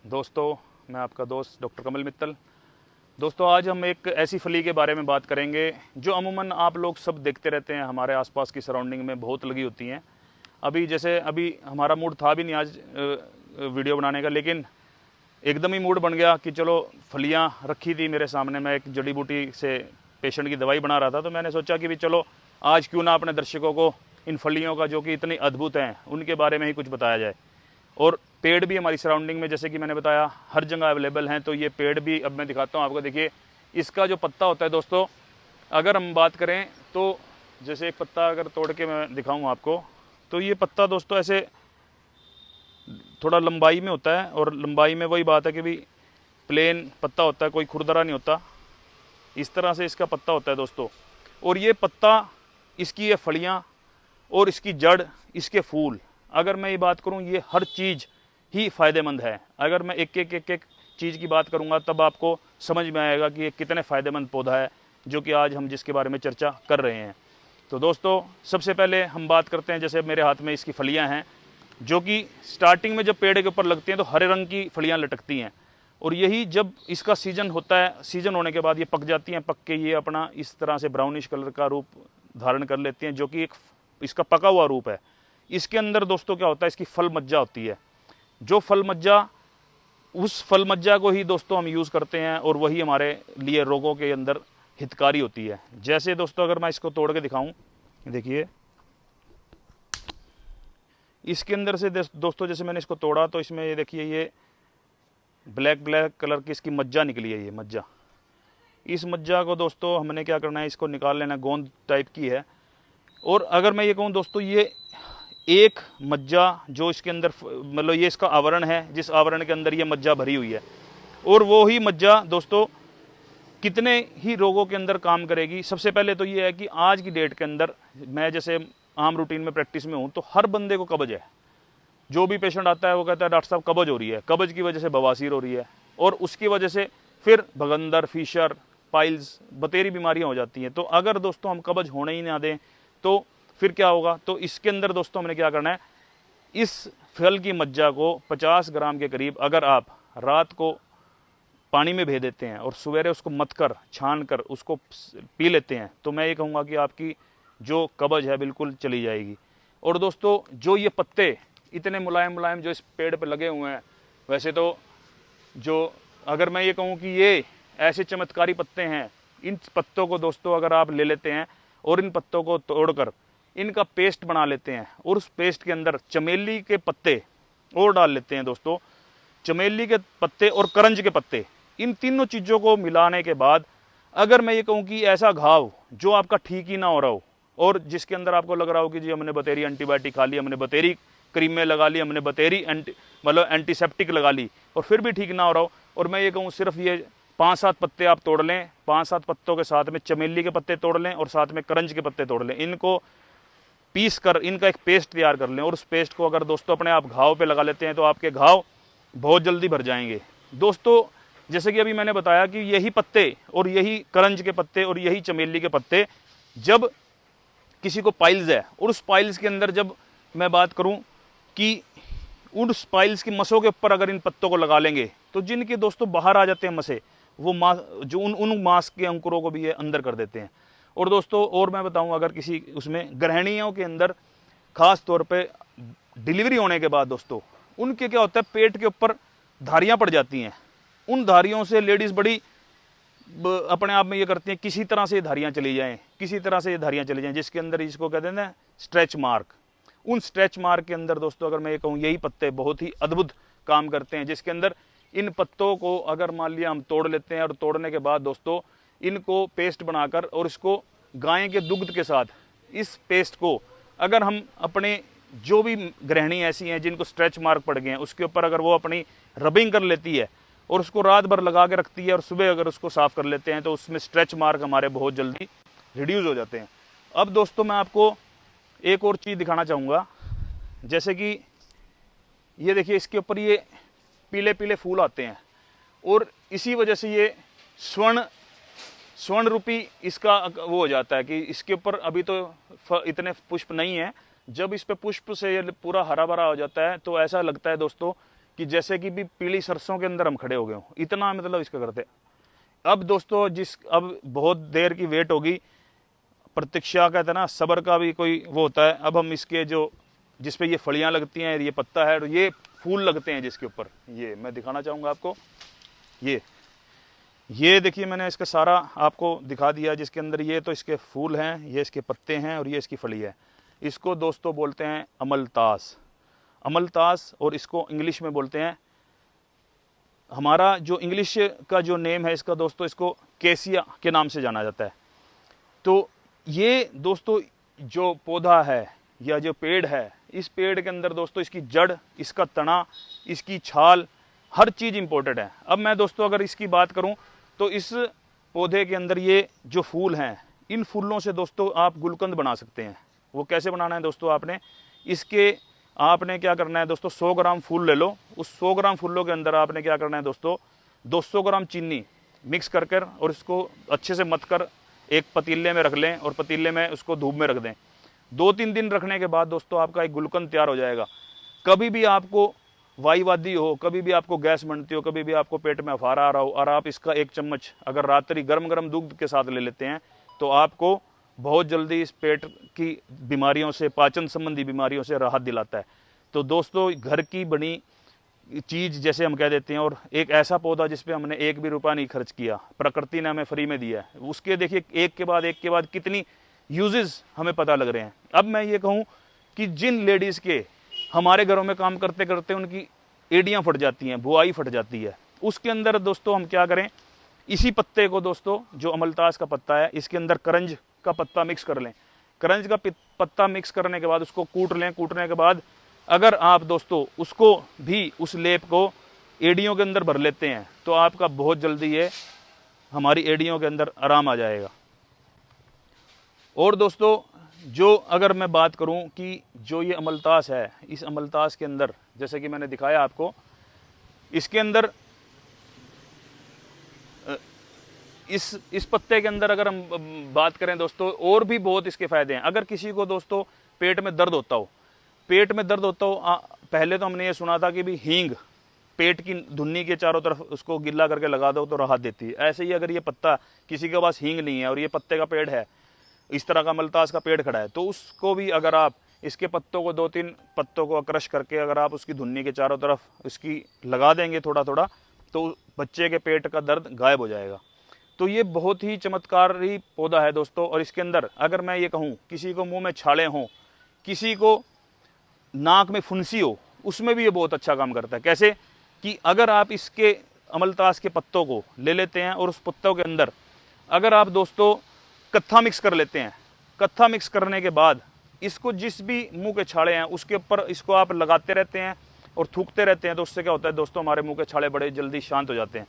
दोस्तों, मैं आपका दोस्त डॉक्टर कमल मित्तल। दोस्तों, आज हम एक ऐसी फली के बारे में बात करेंगे जो अमूमन आप लोग सब देखते रहते हैं, हमारे आसपास की सराउंडिंग में बहुत लगी होती हैं। अभी हमारा मूड था भी नहीं आज वीडियो बनाने का, लेकिन एकदम ही मूड बन गया कि चलो फलियां रखी थी मेरे सामने, मैं एक जड़ी बूटी से पेशेंट की दवाई बना रहा था, तो मैंने सोचा कि भी चलो आज क्यों ना अपने दर्शकों को इन फलियों का जो कि इतनी अद्भुत हैं उनके बारे में ही कुछ बताया जाए। और पेड़ भी हमारी सराउंडिंग में, जैसे कि मैंने बताया, हर जगह अवेलेबल हैं। तो ये पेड़ भी अब मैं दिखाता हूँ आपको। देखिए, इसका जो पत्ता होता है दोस्तों, अगर हम बात करें तो जैसे एक पत्ता अगर तोड़ के मैं दिखाऊँ आपको, तो ये पत्ता दोस्तों ऐसे थोड़ा लंबाई में होता है, और लंबाई में वही बात है कि भी प्लेन पत्ता होता है, कोई खुरदरा नहीं होता। इस तरह से इसका पत्ता होता है दोस्तों। और ये पत्ता, इसकी ये फलियाँ और इसकी जड़, इसके फूल, अगर मैं ये बात करूं, ये हर चीज़ ही फ़ायदेमंद है। अगर मैं एक एक चीज़ की बात करूंगा तब आपको समझ में आएगा कि ये कितने फ़ायदेमंद पौधा है जो कि आज हम जिसके बारे में चर्चा कर रहे हैं। तो दोस्तों, सबसे पहले हम बात करते हैं, जैसे मेरे हाथ में इसकी फलियां हैं, जो कि स्टार्टिंग में जब पेड़ के ऊपर लगती हैं तो हरे रंग की फलियां लटकती हैं, और यही जब इसका सीज़न होता है, सीज़न होने के बाद ये पक जाती हैं। पक के ये अपना इस तरह से ब्राउनिश कलर का रूप धारण कर लेती हैं, जो कि एक इसका पका हुआ रूप है। इसके अंदर दोस्तों क्या होता है, इसकी फल मज्जा होती है। जो फल मज्जा, उस फल मज्जा को ही दोस्तों हम यूज़ करते हैं, और वही हमारे लिए रोगों के अंदर हितकारी होती है। जैसे दोस्तों, अगर मैं इसको तोड़ के दिखाऊं, देखिए इसके अंदर से दोस्तों, जैसे मैंने इसको तोड़ा तो इसमें ये देखिए, ये ब्लैक कलर की इसकी मज्जा निकली है। ये मज्जा, इस मज्जा को दोस्तों हमने क्या करना है, इसको निकाल लेना। गोंद टाइप की है। और अगर मैं ये कहूँ दोस्तों, ये एक मज्जा जो इसके अंदर, मतलब ये इसका आवरण है, जिस आवरण के अंदर ये मज्जा भरी हुई है, और वो ही मज्जा दोस्तों कितने ही रोगों के अंदर काम करेगी। सबसे पहले तो ये है कि आज की डेट के अंदर, मैं जैसे आम रूटीन में प्रैक्टिस में हूँ, तो हर बंदे को कब्ज है। जो भी पेशेंट आता है वो कहता है डॉक्टर साहब कब्ज हो रही है, कब्ज की वजह से बवासीर हो रही है, और उसकी वजह से फिर भगंदर, फीशर, पाइल्स, बतेरी बीमारियाँ हो जाती हैं। तो अगर दोस्तों हम कब्ज होने ही ना दें तो फिर क्या होगा। तो इसके अंदर दोस्तों हमने क्या करना है, इस फल की मज्जा को 50 ग्राम के करीब अगर आप रात को पानी में भे देते हैं और सवेरे उसको मथ कर, छान कर उसको पी लेते हैं, तो मैं ये कहूँगा कि आपकी जो कब्ज है बिल्कुल चली जाएगी। और दोस्तों, जो ये पत्ते इतने मुलायम मुलायम जो इस पेड़ पर लगे हुए हैं, वैसे तो जो अगर मैं ये कहूँ कि ये ऐसे चमत्कारी पत्ते हैं, इन पत्तों को दोस्तों अगर आप ले लेते हैं और इन पत्तों को तोड़कर इनका पेस्ट बना लेते हैं, और उस पेस्ट के अंदर चमेली के पत्ते और डाल लेते हैं दोस्तों, चमेली के पत्ते और करंज के पत्ते, इन तीनों चीज़ों को मिलाने के बाद अगर मैं ये कहूँ कि ऐसा घाव जो आपका ठीक ही ना हो रहा हो, और जिसके अंदर आपको लग रहा हो कि जी हमने बतेरी एंटीबायोटिक खा ली, हमने बतेरी क्रीमें लगा ली, हमने बतेरी एंटीसेप्टिक लगा ली, और फिर भी ठीक ना हो रहा हो, और मैं ये कहूँ सिर्फ ये 5-7 पत्ते आप तोड़ लें, 5-7 पत्तों के साथ में चमेली के पत्ते तोड़ लें और साथ में करंज के पत्ते तोड़ लें, इनको पीस कर इनका एक पेस्ट तैयार कर लें, और उस पेस्ट को अगर दोस्तों अपने आप घाव पे लगा लेते हैं तो आपके घाव बहुत जल्दी भर जाएंगे। दोस्तों, जैसे कि अभी मैंने बताया कि यही पत्ते और यही करंज के पत्ते और यही चमेली के पत्ते, जब किसी को पाइल्स है और उस पाइल्स के अंदर, जब मैं बात करूं कि उन पाइल्स की मसों के ऊपर अगर इन पत्तों को लगा लेंगे, तो जिनके दोस्तों बाहर आ जाते हैं मसे, वो जो उन मांस के अंकुरों को भी ये अंदर कर देते हैं। और दोस्तों, और मैं बताऊं, अगर किसी उसमें गृहिणियों के अंदर खास तौर पे डिलीवरी होने के बाद दोस्तों, उनके क्या होता है, पेट के ऊपर धारियां पड़ जाती हैं। उन धारियों से लेडीज़ बड़ी अपने आप में ये करती हैं, किसी तरह से ये धारियां चली जाएं, किसी तरह से ये धारियां चली जाएं, जिसके अंदर इसको कहते हैं ना स्ट्रेच मार्क। उन स्ट्रेच मार्क के अंदर दोस्तों, अगर मैं ये कहूँ, यही पत्ते बहुत ही अद्भुत काम करते हैं, जिसके अंदर इन पत्तों को अगर मान लिया हम तोड़ लेते हैं, और तोड़ने के बाद दोस्तों इनको पेस्ट बनाकर, और इसको गाय के दुग्ध के साथ, इस पेस्ट को अगर हम अपने जो भी गृहिणी ऐसी हैं जिनको स्ट्रेच मार्क पड़ गए हैं, उसके ऊपर अगर वो अपनी रबिंग कर लेती है और उसको रात भर लगा के रखती है, और सुबह अगर उसको साफ कर लेते हैं, तो उसमें स्ट्रेच मार्क हमारे बहुत जल्दी रिड्यूस हो जाते हैं। अब दोस्तों, मैं आपको एक और चीज़ दिखाना चाहूँगा। जैसे कि ये देखिए, इसके ऊपर ये पीले पीले फूल आते हैं, और इसी वजह से ये स्वर्ण रूपी इसका वो हो जाता है कि इसके ऊपर अभी तो इतने पुष्प नहीं है। जब इस पे पुष्प से ये पूरा हरा भरा हो जाता है, तो ऐसा लगता है दोस्तों कि जैसे कि भी पीली सरसों के अंदर हम खड़े हो गए हों, इतना मतलब इसका करते। अब दोस्तों अब बहुत देर की वेट होगी, प्रतीक्षा कहते हैं ना, सब्र का भी कोई वो होता है। अब हम इसके जो जिस पे ये फलियां लगती हैं, ये पत्ता है और ये फूल लगते हैं जिसके ऊपर, ये मैं दिखाना चाहूँगा आपको। ये देखिए मैंने इसका सारा आपको दिखा दिया, जिसके अंदर ये तो इसके फूल हैं, ये इसके पत्ते हैं और ये इसकी फली है। इसको दोस्तों बोलते हैं अमलतास, अमलतास, और इसको इंग्लिश में बोलते हैं, हमारा जो इंग्लिश का जो नेम है इसका दोस्तों, इसको केसिया के नाम से जाना जाता है। तो ये दोस्तों जो पौधा है या जो पेड़ है, इस पेड़ के अंदर दोस्तों इसकी जड़, इसका तना, इसकी छाल, हर चीज़ इंपॉर्टेंट है। अब मैं दोस्तों अगर इसकी बात करूं तो इस पौधे के अंदर ये जो फूल हैं, इन फूलों से दोस्तों आप गुलकंद बना सकते हैं। वो कैसे बनाना है दोस्तों, आपने क्या करना है दोस्तों, 100 ग्राम फूल ले लो। उस 100 ग्राम फूलों के अंदर आपने क्या करना है दोस्तों, 200 ग्राम चीनी मिक्स कर और इसको अच्छे से मथ कर एक पतीले में रख लें और पतीले में उसको धूप में रख दें। 2-3 दिन रखने के बाद दोस्तों आपका एक गुलकंद तैयार हो जाएगा। कभी भी आपको वायुवादी हो, कभी भी आपको गैस बनती हो, कभी भी आपको पेट में अफारा आ रहा हो, और आप इसका 1 चम्मच अगर रात्रि गर्म गर्म दूध के साथ ले लेते हैं तो आपको बहुत जल्दी इस पेट की बीमारियों से, पाचन संबंधी बीमारियों से राहत दिलाता है। तो दोस्तों घर की बनी चीज़ जैसे हम कह देते हैं, और एक ऐसा पौधा जिस पे हमने 1 भी रुपया नहीं खर्च किया, प्रकृति ने हमें फ्री में दिया है, उसके देखिए एक के बाद कितनी यूजेस हमें पता लग रहे हैं। अब मैं ये कहूँ कि जिन लेडीज़ के हमारे घरों में काम करते करते उनकी एड़ियाँ फट जाती हैं, बुआई फट जाती है, उसके अंदर दोस्तों हम क्या करें, इसी पत्ते को दोस्तों, जो अमलतास का पत्ता है, इसके अंदर करंज का पत्ता मिक्स कर लें। करंज का पत्ता मिक्स करने के बाद उसको कूट लें। कूटने के बाद अगर आप दोस्तों उसको भी, उस लेप को एड़ियों के अंदर भर लेते हैं तो आपका बहुत जल्दी ये हमारी एड़ियों के अंदर आराम आ जाएगा। और दोस्तों जो अगर मैं बात करूं कि जो ये अमलतास है, इस अमलतास के अंदर जैसे कि मैंने दिखाया आपको, इसके अंदर इस पत्ते के अंदर अगर हम बात करें दोस्तों, और भी बहुत इसके फायदे हैं। अगर किसी को दोस्तों पेट में दर्द होता हो, पहले तो हमने ये सुना था कि भी हींग पेट की धुन्नी के चारों तरफ उसको गिल्ला करके लगा दो तो राहत देती है। ऐसे ही अगर ये पत्ता, किसी के पास हींग नहीं है और ये पत्ते का पेड़ है, इस तरह का अमलतास का पेड़ खड़ा है, तो उसको भी अगर आप इसके पत्तों को 2-3 पत्तों को क्रश करके अगर आप उसकी धुन्नी के चारों तरफ उसकी लगा देंगे थोड़ा थोड़ा, तो बच्चे के पेट का दर्द गायब हो जाएगा। तो ये बहुत ही चमत्कारी पौधा है दोस्तों। और इसके अंदर अगर मैं ये कहूँ, किसी को मुंह में छाले हों, किसी को नाक में फुंसी हो, उसमें भी ये बहुत अच्छा काम करता है। कैसे कि अगर आप इसके अमलतास के पत्तों को ले लेते हैं और उस पत्तों के अंदर अगर आप दोस्तों कत्था मिक्स कर लेते हैं, कत्था मिक्स करने के बाद इसको जिस भी मुंह के छाले हैं उसके ऊपर इसको आप लगाते रहते हैं और थूकते रहते हैं, तो उससे क्या होता है दोस्तों, हमारे मुंह के छाले बड़े जल्दी शांत हो जाते हैं।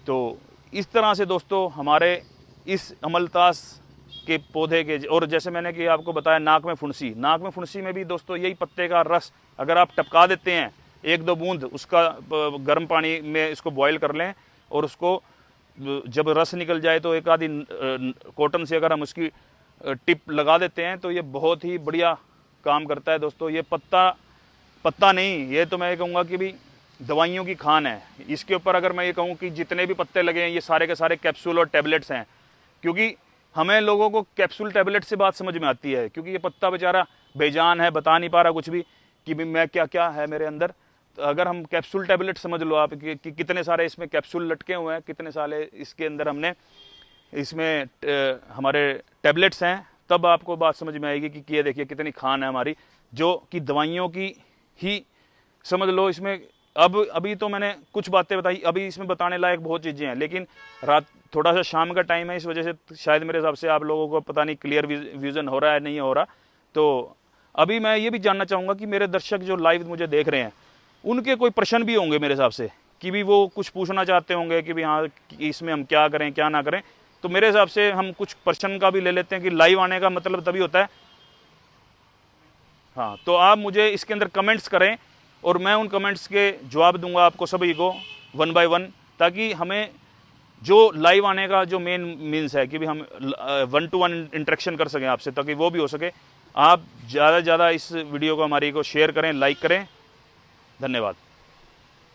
तो इस तरह से दोस्तों हमारे इस अमलतास के पौधे के, और जैसे मैंने कि आपको बताया नाक में फुंसी में भी दोस्तों यही पत्ते का रस अगर आप टपका देते हैं 1-2 बूंद उसका, गर्म पानी में इसको बॉईल कर लें और उसको जब रस निकल जाए तो एक आधी कॉटन से अगर हम उसकी टिप लगा देते हैं तो ये बहुत ही बढ़िया काम करता है दोस्तों। ये पत्ता नहीं, ये तो मैं ये कहूँगा कि भी दवाइयों की खान है। इसके ऊपर अगर मैं ये कहूँ कि जितने भी पत्ते लगे हैं ये सारे के सारे कैप्सूल और टैबलेट्स हैं, क्योंकि हमें लोगों को कैप्सूल टैबलेट से बात समझ में आती है, क्योंकि ये पत्ता बेचारा बेजान है, बता नहीं पा रहा कुछ भी कि भी मैं क्या क्या है मेरे अंदर। तो अगर हम कैप्सूल टैबलेट समझ लो आप कि कितने सारे इसमें कैप्सूल लटके हुए हैं, कितने सारे इसके अंदर हमने इसमें हमारे टैबलेट्स हैं, तब आपको बात समझ में आएगी कि ये देखिए कितनी खान है हमारी, जो कि दवाइयों की ही समझ लो इसमें। अभी तो मैंने कुछ बातें बताई, अभी इसमें बताने लायक बहुत चीज़ें हैं, लेकिन रात थोड़ा सा शाम का टाइम है, इस वजह से शायद मेरे हिसाब से आप लोगों को पता नहीं क्लियर विजन हो रहा है नहीं हो रहा। तो अभी मैं ये भी जानना चाहूँगा कि मेरे दर्शक जो लाइव मुझे देख रहे हैं उनके कोई प्रश्न भी होंगे मेरे हिसाब से, कि भी वो कुछ पूछना चाहते होंगे कि भी हाँ इसमें हम क्या करें क्या ना करें। तो मेरे हिसाब से हम कुछ प्रश्न का भी ले लेते हैं कि लाइव आने का मतलब तभी होता है। हाँ, तो आप मुझे इसके अंदर कमेंट्स करें और मैं उन कमेंट्स के जवाब दूंगा आपको सभी को 1 बाय 1, ताकि हमें जो लाइव आने का जो मेन मीन्स है कि भी हम 1-to-1 इंटरेक्शन कर सकें आपसे, ताकि वो भी हो सके। आप ज़्यादा से ज़्यादा इस वीडियो को हमारी को शेयर करें, लाइक करें। धन्यवाद।